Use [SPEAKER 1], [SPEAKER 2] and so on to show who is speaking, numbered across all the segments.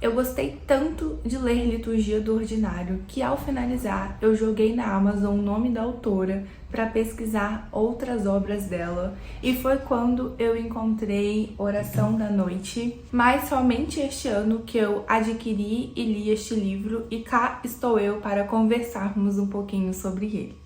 [SPEAKER 1] Eu gostei tanto de ler Liturgia do Ordinário que, ao finalizar, eu joguei na Amazon o nome da autora para pesquisar outras obras dela, e foi quando eu encontrei Oração da Noite, mas somente este ano que eu adquiri e li este livro, e cá estou eu para conversarmos um pouquinho sobre ele.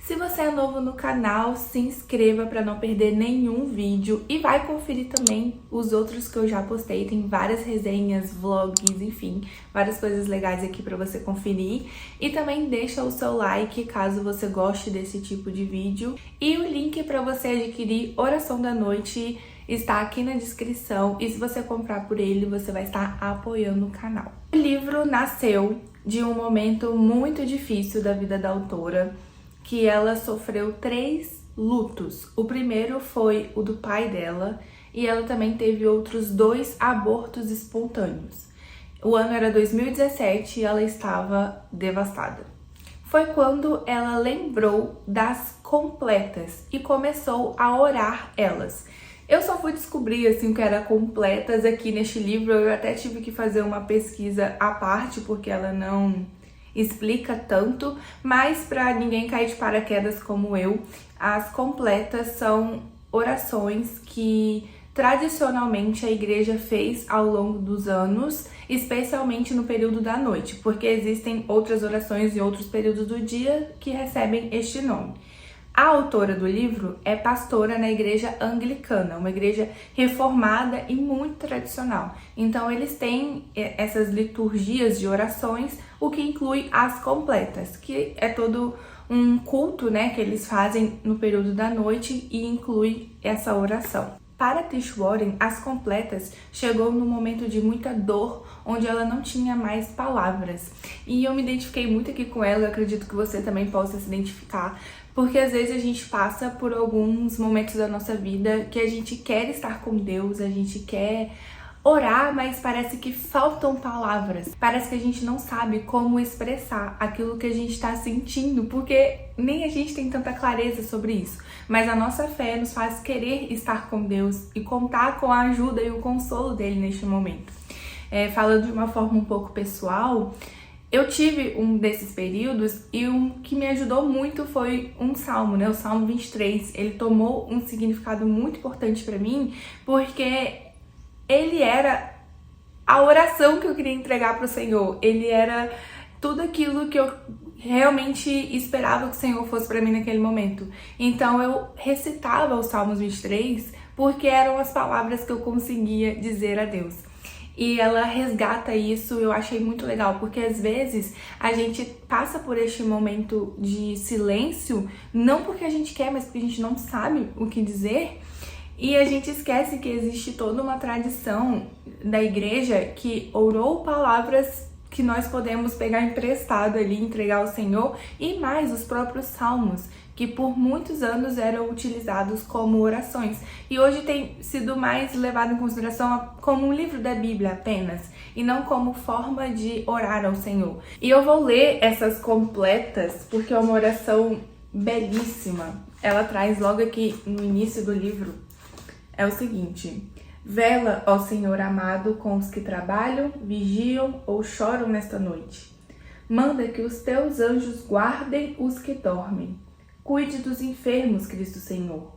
[SPEAKER 1] Se você é novo no canal, se inscreva para não perder nenhum vídeo e vai conferir também os outros que eu já postei. Tem várias resenhas, vlogs, enfim, várias coisas legais aqui para você conferir. E também deixa o seu like caso você goste desse tipo de vídeo. E o link para você adquirir Oração da Noite está aqui na descrição. E se você comprar por ele, você vai estar apoiando o canal. O livro nasceu de um momento muito difícil da vida da autora, que ela sofreu 3 lutos. O primeiro foi o do pai dela, e ela também teve outros 2 abortos espontâneos. O ano era 2017 e ela estava devastada. Foi quando ela lembrou das completas e começou a orar elas. Eu só fui descobrir assim o que era completas aqui neste livro. Eu até tive que fazer uma pesquisa à parte, porque ela não explica tanto, mas para ninguém cair de paraquedas como eu, as completas são orações que tradicionalmente a igreja fez ao longo dos anos, especialmente no período da noite, porque existem outras orações em outros períodos do dia que recebem este nome. A autora do livro é pastora na igreja anglicana, uma igreja reformada e muito tradicional. Então eles têm essas liturgias de orações, o que inclui as completas, que é todo um culto, né, que eles fazem no período da noite e inclui essa oração. Para Tish Warren, as completas chegou num momento de muita dor, onde ela não tinha mais palavras. E eu me identifiquei muito aqui com ela, eu acredito que você também possa se identificar, porque às vezes a gente passa por alguns momentos da nossa vida que a gente quer estar com Deus, a gente quer orar, mas parece que faltam palavras. Parece que a gente não sabe como expressar aquilo que a gente está sentindo, porque nem a gente tem tanta clareza sobre isso. Mas a nossa fé nos faz querer estar com Deus e contar com a ajuda e o consolo dele neste momento. Falando de uma forma um pouco pessoal, eu tive um desses períodos e um que me ajudou muito foi um salmo, né? O Salmo 23. Ele tomou um significado muito importante para mim, porque ele era a oração que eu queria entregar para o Senhor. Ele era tudo aquilo que eu realmente esperava que o Senhor fosse para mim naquele momento. Então eu recitava os Salmos 23 porque eram as palavras que eu conseguia dizer a Deus. E ela resgata isso, eu achei muito legal, porque às vezes a gente passa por este momento de silêncio, não porque a gente quer, mas porque a gente não sabe o que dizer, e a gente esquece que existe toda uma tradição da igreja que orou palavras que nós podemos pegar emprestado ali, entregar ao Senhor, e mais os próprios salmos, que por muitos anos eram utilizados como orações. E hoje tem sido mais levado em consideração como um livro da Bíblia apenas, e não como forma de orar ao Senhor. E eu vou ler essas completas, porque é uma oração belíssima. Ela traz logo aqui no início do livro, é o seguinte: vela, ó Senhor amado, com os que trabalham, vigiam ou choram nesta noite. Manda que os teus anjos guardem os que dormem. Cuide dos enfermos, Cristo Senhor.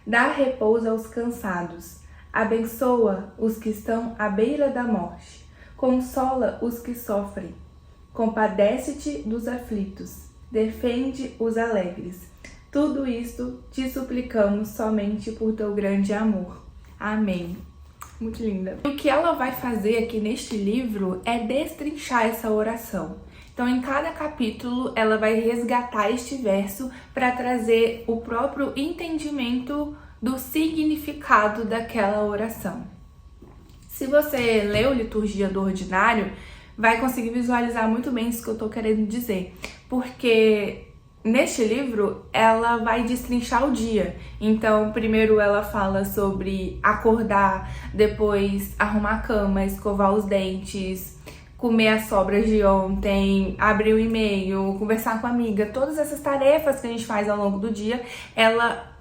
[SPEAKER 1] Dá repouso aos cansados. Abençoa os que estão à beira da morte. Consola os que sofrem. Compadece-te dos aflitos. Defende os alegres. Tudo isto te suplicamos somente por teu grande amor. Amém. Muito linda. O que ela vai fazer aqui neste livro é destrinchar essa oração. Então, em cada capítulo, ela vai resgatar este verso para trazer o próprio entendimento do significado daquela oração. Se você leu Liturgia do Ordinário, vai conseguir visualizar muito bem isso que eu estou querendo dizer, porque neste livro, ela vai destrinchar o dia. Então, primeiro ela fala sobre acordar, depois arrumar a cama, escovar os dentes, comer as sobras de ontem, abrir o e-mail, conversar com a amiga. Todas essas tarefas que a gente faz ao longo do dia, ela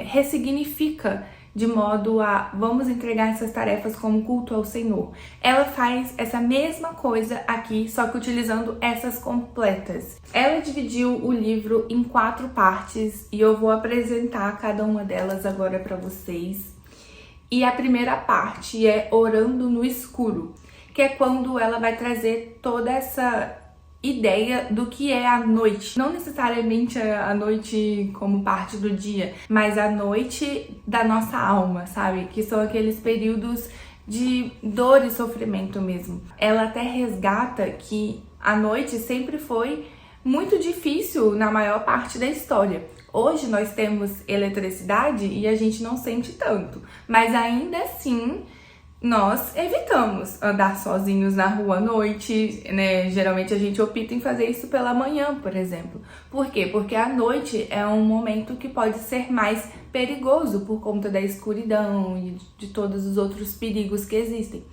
[SPEAKER 1] ressignifica de modo a vamos entregar essas tarefas como culto ao Senhor. Ela faz essa mesma coisa aqui, só que utilizando essas completas. Ela dividiu o livro em 4 partes e eu vou apresentar cada uma delas agora para vocês. E a primeira parte é Orando no Escuro, que é quando ela vai trazer toda essa ideia do que é a noite. Não necessariamente a noite como parte do dia, mas a noite da nossa alma, sabe? Que são aqueles períodos de dor e sofrimento mesmo. Ela até resgata que a noite sempre foi muito difícil na maior parte da história. Hoje nós temos eletricidade e a gente não sente tanto, mas ainda assim nós evitamos andar sozinhos na rua à noite, né? Geralmente a gente opta em fazer isso pela manhã, por exemplo. Por quê? Porque a noite é um momento que pode ser mais perigoso por conta da escuridão e de todos os outros perigos que existem.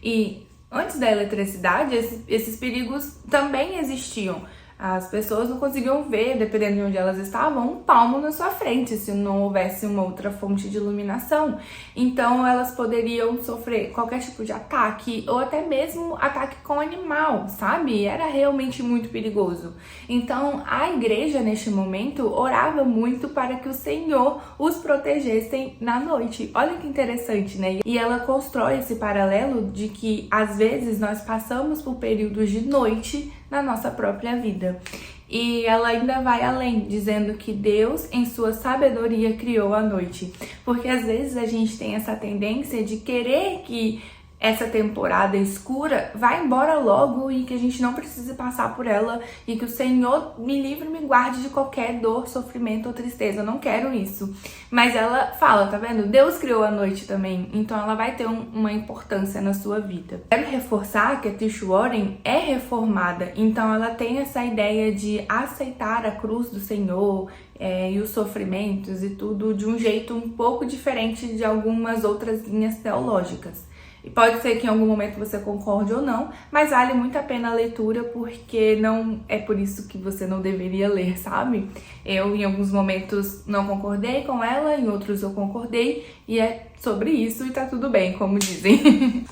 [SPEAKER 1] E antes da eletricidade, esses perigos também existiam. As pessoas não conseguiam ver, dependendo de onde elas estavam, um palmo na sua frente, se não houvesse uma outra fonte de iluminação. Então, elas poderiam sofrer qualquer tipo de ataque, ou até mesmo ataque com animal, sabe? Era realmente muito perigoso. Então, a igreja, neste momento, orava muito para que o Senhor os protegessem na noite. Olha que interessante, né? E ela constrói esse paralelo de que, às vezes, nós passamos por períodos de noite na nossa própria vida. E ela ainda vai além, dizendo que Deus, em sua sabedoria, criou a noite. Porque às vezes a gente tem essa tendência de querer que essa temporada escura vá embora logo e que a gente não precise passar por ela e que o Senhor me livre e me guarde de qualquer dor, sofrimento ou tristeza. Eu não quero isso. Mas ela fala, tá vendo? Deus criou a noite também, então ela vai ter uma importância na sua vida. Quero reforçar que a Trish Warren é reformada, então ela tem essa ideia de aceitar a cruz do Senhor e os sofrimentos e tudo de um jeito um pouco diferente de algumas outras linhas teológicas. E pode ser que em algum momento você concorde ou não, mas vale muito a pena a leitura porque não é por isso que você não deveria ler, sabe? Eu em alguns momentos não concordei com ela, em outros eu concordei e é sobre isso e tá tudo bem, como dizem.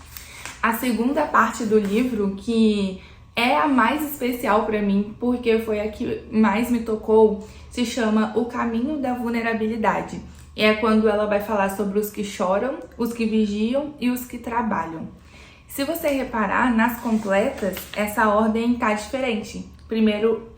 [SPEAKER 1] A segunda parte do livro, que é a mais especial pra mim, porque foi a que mais me tocou, se chama O Caminho da Vulnerabilidade. É quando ela vai falar sobre os que choram, os que vigiam e os que trabalham. Se você reparar, nas completas, essa ordem tá diferente. Primeiro,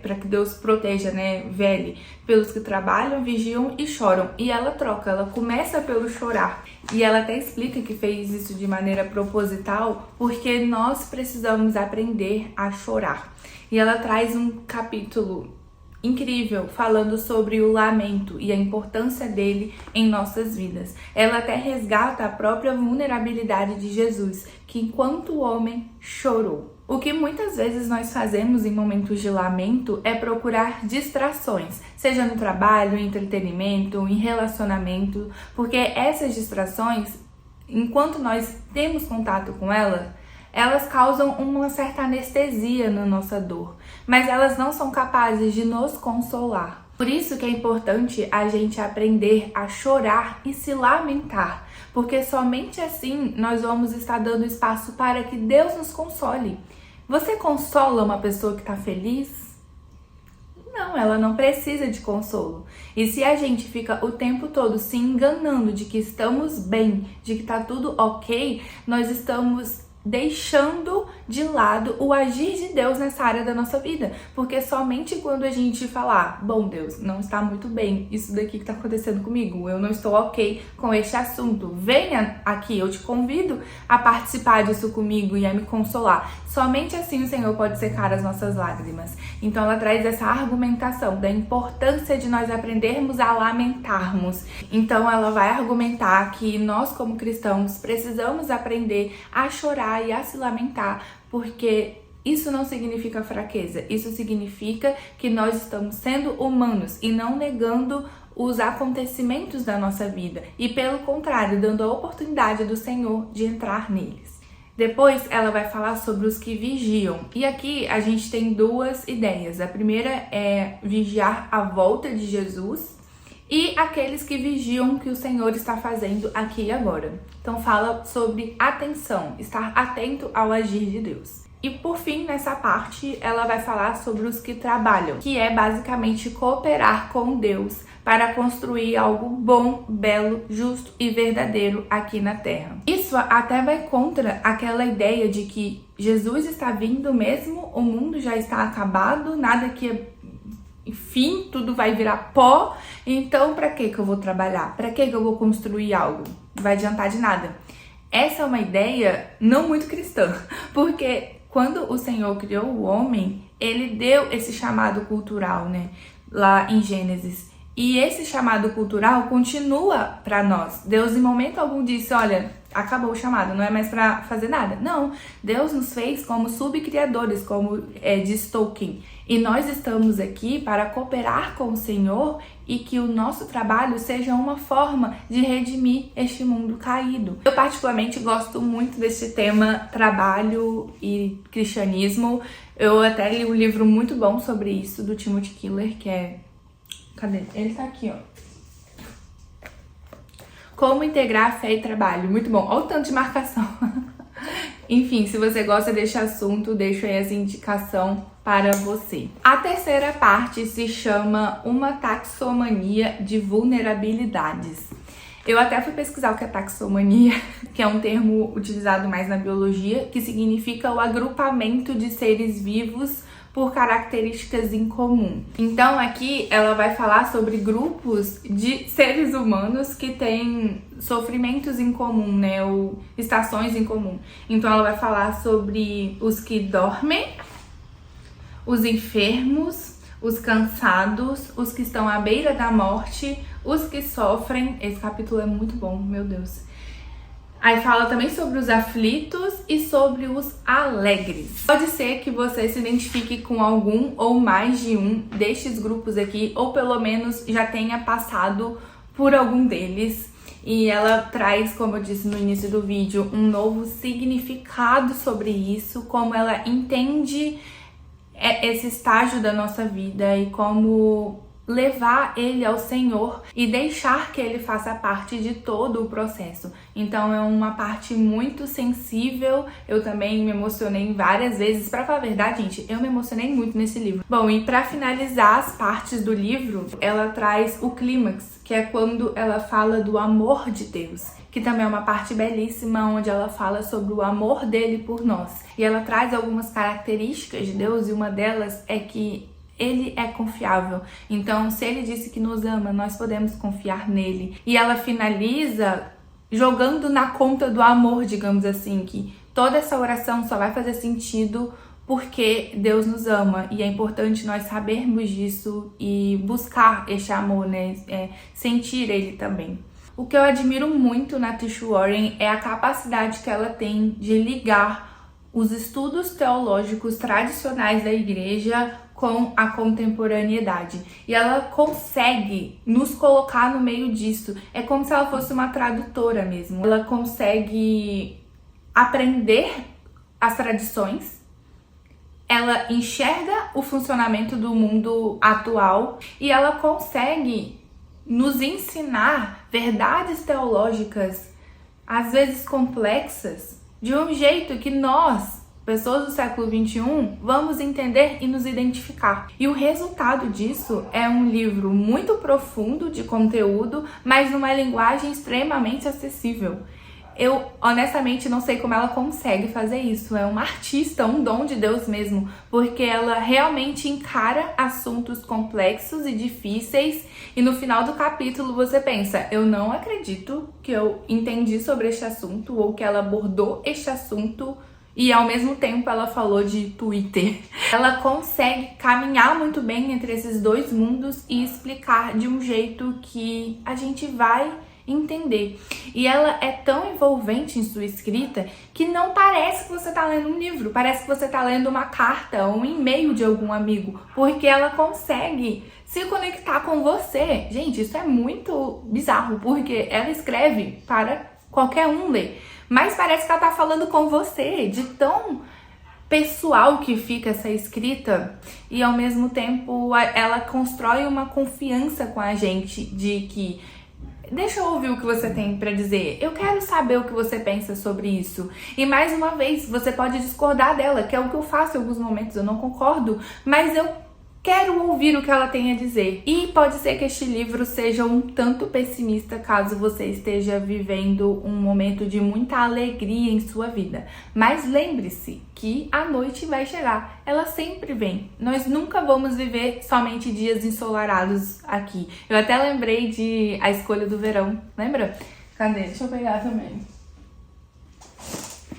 [SPEAKER 1] para que Deus proteja, né, vele, pelos que trabalham, vigiam e choram. E ela troca, ela começa pelo chorar. E ela até explica que fez isso de maneira proposital, porque nós precisamos aprender a chorar. E ela traz um capítulo incrível, falando sobre o lamento e a importância dele em nossas vidas. Ela até resgata a própria vulnerabilidade de Jesus, que enquanto o homem chorou. O que muitas vezes nós fazemos em momentos de lamento é procurar distrações, seja no trabalho, em entretenimento, em relacionamento, porque essas distrações, enquanto nós temos contato com elas causam uma certa anestesia na nossa dor, mas elas não são capazes de nos consolar. Por isso que é importante a gente aprender a chorar e se lamentar, porque somente assim nós vamos estar dando espaço para que Deus nos console. Você consola uma pessoa que está feliz? Não, ela não precisa de consolo. E se a gente fica o tempo todo se enganando de que estamos bem, de que tá tudo ok, nós estamos deixando de lado o agir de Deus nessa área da nossa vida, porque somente quando a gente falar, bom Deus, não está muito bem isso daqui que está acontecendo comigo, eu não estou ok com este assunto, venha aqui, eu te convido a participar disso comigo e a me consolar. Somente assim o Senhor pode secar as nossas lágrimas. Então ela traz essa argumentação da importância de nós aprendermos a lamentarmos. Então ela vai argumentar que nós como cristãos precisamos aprender a chorar e a se lamentar, porque isso não significa fraqueza, isso significa que nós estamos sendo humanos e não negando os acontecimentos da nossa vida e, pelo contrário, dando a oportunidade do Senhor de entrar neles. Depois ela vai falar sobre os que vigiam. E aqui a gente tem duas ideias. A primeira é vigiar a volta de Jesus e aqueles que vigiam o que o Senhor está fazendo aqui e agora. Então fala sobre atenção, estar atento ao agir de Deus. E por fim, nessa parte, ela vai falar sobre os que trabalham, que é basicamente cooperar com Deus para construir algo bom, belo, justo e verdadeiro aqui na Terra. Isso até vai contra aquela ideia de que Jesus está vindo mesmo, o mundo já está acabado, nada que enfim, tudo vai virar pó, então pra que eu vou trabalhar? Pra que eu vou construir algo? Não vai adiantar de nada. Essa é uma ideia não muito cristã, porque quando o Senhor criou o homem, ele deu esse chamado cultural, né, lá em Gênesis. E esse chamado cultural continua para nós. Deus em momento algum disse, olha, acabou o chamado, não é mais para fazer nada. Não, Deus nos fez como subcriadores, como diz Tolkien. E nós estamos aqui para cooperar com o Senhor e que o nosso trabalho seja uma forma de redimir este mundo caído. Eu particularmente gosto muito desse tema trabalho e cristianismo. Eu até li um livro muito bom sobre isso, do Timothy Keller, que é... Cadê? Ele tá aqui, ó. Como integrar fé e trabalho. Muito bom. Olha o tanto de marcação. Enfim, se você gosta desse assunto, deixo aí essa indicação para você. A terceira parte se chama Uma Taxonomia de Vulnerabilidades. Eu até fui pesquisar o que é taxonomia, que é um termo utilizado mais na biologia, que significa o agrupamento de seres vivos por características em comum. Então aqui ela vai falar sobre grupos de seres humanos que têm sofrimentos em comum, né, ou estações em comum. Então ela vai falar sobre os que dormem, os enfermos, os cansados, os que estão à beira da morte, os que sofrem. Esse capítulo é muito bom, meu Deus. Aí fala também sobre os aflitos e sobre os alegres. Pode ser que você se identifique com algum ou mais de um destes grupos aqui, ou pelo menos já tenha passado por algum deles. E ela traz, como eu disse no início do vídeo, um novo significado sobre isso, como ela entende esse estágio da nossa vida e como levar ele ao Senhor e deixar que ele faça parte de todo o processo. Então é uma parte muito sensível. Eu também me emocionei várias vezes. Pra falar a verdade, gente, eu me emocionei muito nesse livro. Bom, e pra finalizar as partes do livro, ela traz o clímax, que é quando ela fala do amor de Deus, que também é uma parte belíssima, onde ela fala sobre o amor dele por nós. E ela traz algumas características de Deus, e uma delas é que ele é confiável. Então, se ele disse que nos ama, nós podemos confiar nele. E ela finaliza jogando na conta do amor, digamos assim, que toda essa oração só vai fazer sentido porque Deus nos ama. E é importante nós sabermos disso e buscar esse amor, né? Sentir ele também. O que eu admiro muito na Tish Warren é a capacidade que ela tem de ligar os estudos teológicos tradicionais da igreja com a contemporaneidade. E ela consegue nos colocar no meio disso. É como se ela fosse uma tradutora mesmo. Ela consegue aprender as tradições, ela enxerga o funcionamento do mundo atual e ela consegue nos ensinar verdades teológicas, às vezes complexas, de um jeito que nós, pessoas do século XXI, vamos entender e nos identificar. E o resultado disso é um livro muito profundo de conteúdo, mas numa linguagem extremamente acessível. Eu, honestamente, não sei como ela consegue fazer isso. É uma artista, um dom de Deus mesmo, porque ela realmente encara assuntos complexos e difíceis e no final do capítulo você pensa, eu não acredito que eu entendi sobre este assunto ou que ela abordou este assunto e ao mesmo tempo ela falou de Twitter. Ela consegue caminhar muito bem entre esses dois mundos e explicar de um jeito que a gente vai entender. E ela é tão envolvente em sua escrita que não parece que você tá lendo um livro, parece que você tá lendo uma carta ou um e-mail de algum amigo, porque ela consegue se conectar com você. Gente, isso é muito bizarro, porque ela escreve para qualquer um ler, mas parece que ela tá falando com você, de tão pessoal que fica essa escrita, e ao mesmo tempo ela constrói uma confiança com a gente de que deixa eu ouvir o que você tem pra dizer, eu quero saber o que você pensa sobre isso. E mais uma vez, você pode discordar dela, que é o que eu faço em alguns momentos, eu não concordo, mas eu quero ouvir o que ela tem a dizer. E pode ser que este livro seja um tanto pessimista caso você esteja vivendo um momento de muita alegria em sua vida. Mas lembre-se que a noite vai chegar. Ela sempre vem. Nós nunca vamos viver somente dias ensolarados aqui. Eu até lembrei de A Escolha do Verão. Lembra? Cadê? Deixa eu pegar também.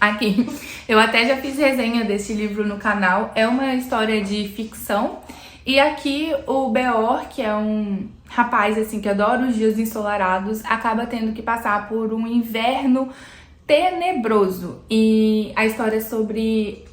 [SPEAKER 1] Aqui. Eu até já fiz resenha desse livro no canal. É uma história de ficção. E aqui o Beor, que é um rapaz assim que adora os dias ensolarados, acaba tendo que passar por um inverno tenebroso. E a história é sobre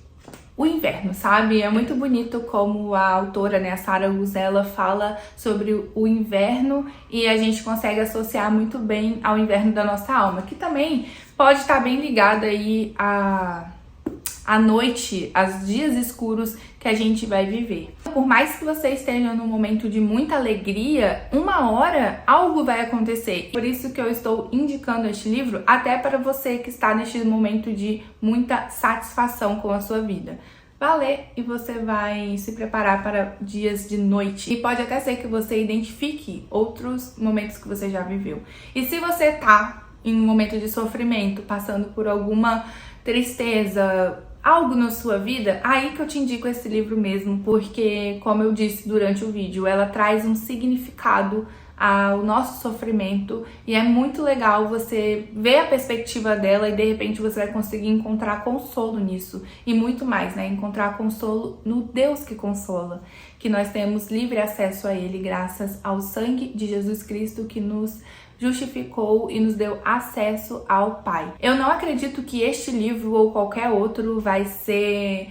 [SPEAKER 1] o inverno, sabe? É muito bonito como a autora, né, a Sarah Uzella, fala sobre o inverno e a gente consegue associar muito bem ao inverno da nossa alma, que também pode estar bem ligado aí à noite, aos dias escuros que a gente vai viver. Por mais que você esteja num momento de muita alegria, uma hora algo vai acontecer. Por isso que eu estou indicando este livro, até para você que está neste momento de muita satisfação com a sua vida. Vá ler e você vai se preparar para dias de noite. E pode até ser que você identifique outros momentos que você já viveu. E se você tá em um momento de sofrimento, passando por alguma tristeza, algo na sua vida, aí que eu te indico esse livro mesmo, porque, como eu disse durante o vídeo, ela traz um significado ao nosso sofrimento e é muito legal você ver a perspectiva dela e de repente você vai conseguir encontrar consolo nisso e muito mais, né? Encontrar consolo no Deus que consola, que nós temos livre acesso a Ele graças ao sangue de Jesus Cristo que nos justificou e nos deu acesso ao Pai. Eu não acredito que este livro ou qualquer outro vai ser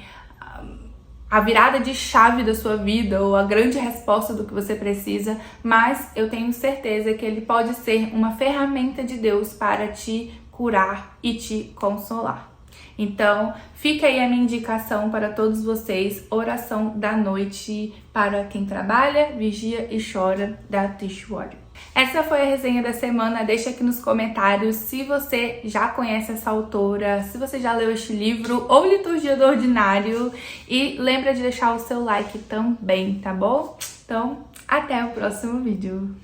[SPEAKER 1] a virada de chave da sua vida ou a grande resposta do que você precisa, mas eu tenho certeza que ele pode ser uma ferramenta de Deus para te curar e te consolar. Então, fica aí a minha indicação para todos vocês, Oração da Noite para quem trabalha, vigia e chora, da Tish Warren. Essa foi a resenha da semana. Deixa aqui nos comentários se você já conhece essa autora, se você já leu este livro ou Liturgia do Ordinário. E lembra de deixar o seu like também, tá bom? Então, até o próximo vídeo.